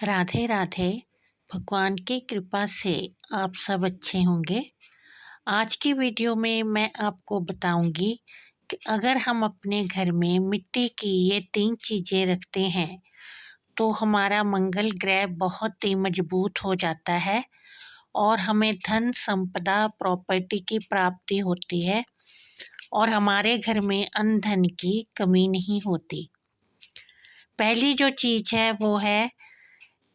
राधे राधे। भगवान की कृपा से आप सब अच्छे होंगे। आज की वीडियो में मैं आपको बताऊंगी कि अगर हम अपने घर में मिट्टी की ये 3 चीज़ें रखते हैं तो हमारा मंगल ग्रह बहुत ही मजबूत हो जाता है और हमें धन संपदा प्रॉपर्टी की प्राप्ति होती है और हमारे घर में अन्न धन की कमी नहीं होती। पहली जो चीज़ है वो है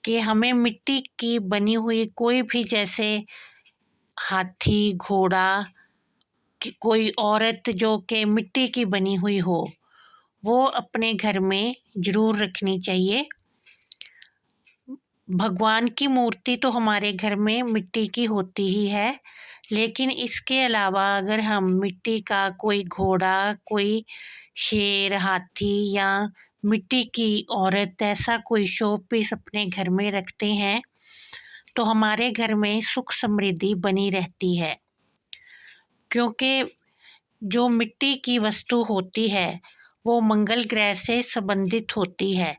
कि हमें मिट्टी की बनी हुई कोई भी, जैसे हाथी, घोड़ा, कोई औरत जो कि मिट्टी की बनी हुई हो, वो अपने घर में ज़रूर रखनी चाहिए। भगवान की मूर्ति तो हमारे घर में मिट्टी की होती ही है, लेकिन इसके अलावा अगर हम मिट्टी का कोई घोड़ा, कोई शेर, हाथी या मिट्टी की औरत, ऐसा कोई शो पीस अपने घर में रखते हैं तो हमारे घर में सुख समृद्धि बनी रहती है। क्योंकि जो मिट्टी की वस्तु होती है वो मंगल ग्रह से संबंधित होती है।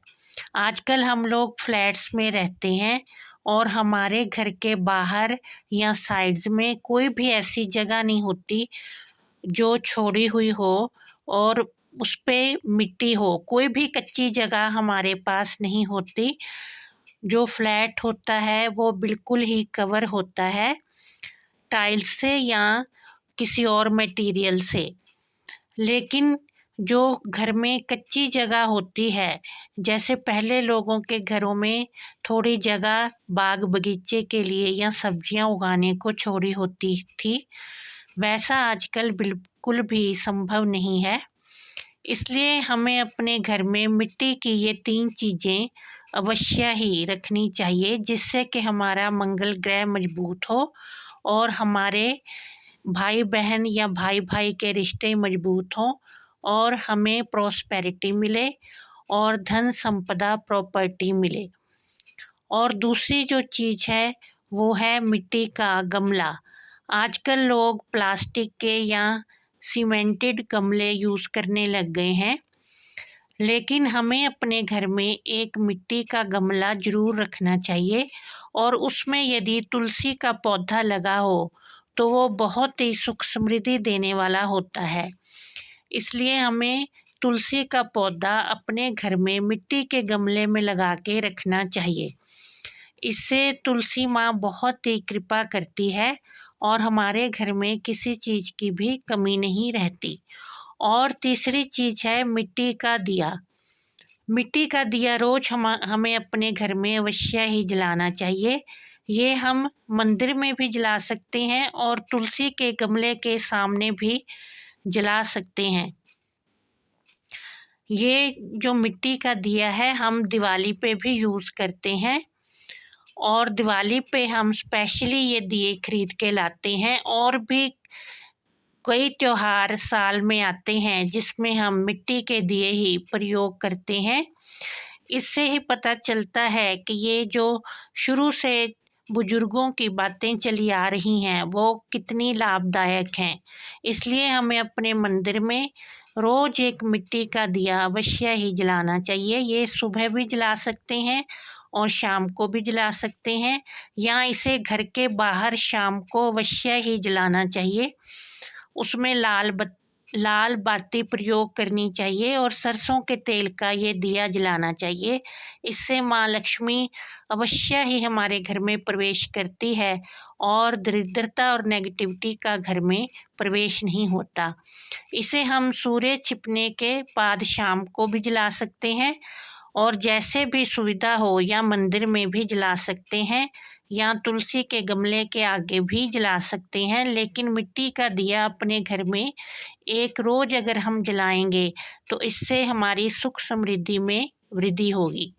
आजकल हम लोग फ्लैट्स में रहते हैं और हमारे घर के बाहर या साइड्स में कोई भी ऐसी जगह नहीं होती जो छोड़ी हुई हो और उस पे मिट्टी हो। कोई भी कच्ची जगह हमारे पास नहीं होती। जो फ्लैट होता है वो बिल्कुल ही कवर होता है टाइल्स से या किसी और मटेरियल से। लेकिन जो घर में कच्ची जगह होती है, जैसे पहले लोगों के घरों में थोड़ी जगह बाग बगीचे के लिए या सब्जियां उगाने को छोड़ी होती थी, वैसा आजकल बिल्कुल भी संभव नहीं है। इसलिए हमें अपने घर में मिट्टी की ये 3 चीज़ें अवश्य ही रखनी चाहिए, जिससे कि हमारा मंगल ग्रह मजबूत हो और हमारे भाई बहन या भाई भाई के रिश्ते मजबूत हों और हमें प्रॉस्पेरिटी मिले और धन संपदा प्रॉपर्टी मिले। और दूसरी जो चीज़ है वो है मिट्टी का गमला। आजकल लोग प्लास्टिक के या सीमेंटेड गमले यूज़ करने लग गए हैं, लेकिन हमें अपने घर में एक मिट्टी का गमला ज़रूर रखना चाहिए और उसमें यदि तुलसी का पौधा लगा हो तो वो बहुत ही सुख समृद्धि देने वाला होता है। इसलिए हमें तुलसी का पौधा अपने घर में मिट्टी के गमले में लगा के रखना चाहिए। इससे तुलसी माँ बहुत ही कृपा करती है और हमारे घर में किसी चीज़ की भी कमी नहीं रहती। और तीसरी चीज़ है मिट्टी का दिया। मिट्टी का दिया रोज़ हमें अपने घर में अवश्य ही जलाना चाहिए। ये हम मंदिर में भी जला सकते हैं और तुलसी के गमले के सामने भी जला सकते हैं। ये जो मिट्टी का दिया है हम दिवाली पे भी यूज़ करते हैं और दिवाली पे हम स्पेशली ये दिए खरीद के लाते हैं। और भी कई त्योहार साल में आते हैं जिसमें हम मिट्टी के दिए ही प्रयोग करते हैं। इससे ही पता चलता है कि ये जो शुरू से बुजुर्गों की बातें चली आ रही हैं वो कितनी लाभदायक हैं। इसलिए हमें अपने मंदिर में रोज़ एक मिट्टी का दिया अवश्य ही जलाना चाहिए। ये सुबह भी जला सकते हैं और शाम को भी जला सकते हैं, या इसे घर के बाहर शाम को अवश्य ही जलाना चाहिए। उसमें लाल बाती प्रयोग करनी चाहिए और सरसों के तेल का ये दिया जलाना चाहिए। इससे माँ लक्ष्मी अवश्य ही हमारे घर में प्रवेश करती है और दरिद्रता और नेगेटिविटी का घर में प्रवेश नहीं होता। इसे हम सूर्य छिपने के बाद शाम को भी जला सकते हैं और जैसे भी सुविधा हो, या मंदिर में भी जला सकते हैं या तुलसी के गमले के आगे भी जला सकते हैं। लेकिन मिट्टी का दिया अपने घर में एक रोज़ अगर हम जलाएंगे तो इससे हमारी सुख समृद्धि में वृद्धि होगी।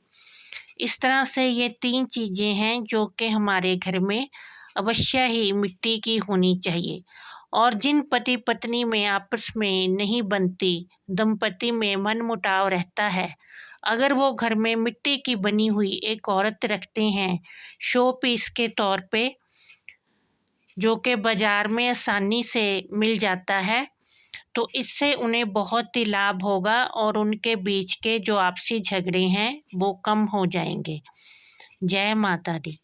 इस तरह से ये 3 चीज़ें हैं जो कि हमारे घर में अवश्य ही मिट्टी की होनी चाहिए। और जिन पति पत्नी में आपस में नहीं बनती, दंपति में मनमुटाव रहता है, अगर वो घर में मिट्टी की बनी हुई एक औरत रखते हैं शो पीस के तौर पे, जो कि बाज़ार में आसानी से मिल जाता है, तो इससे उन्हें बहुत ही लाभ होगा और उनके बीच के जो आपसी झगड़े हैं वो कम हो जाएंगे। जय माता दी।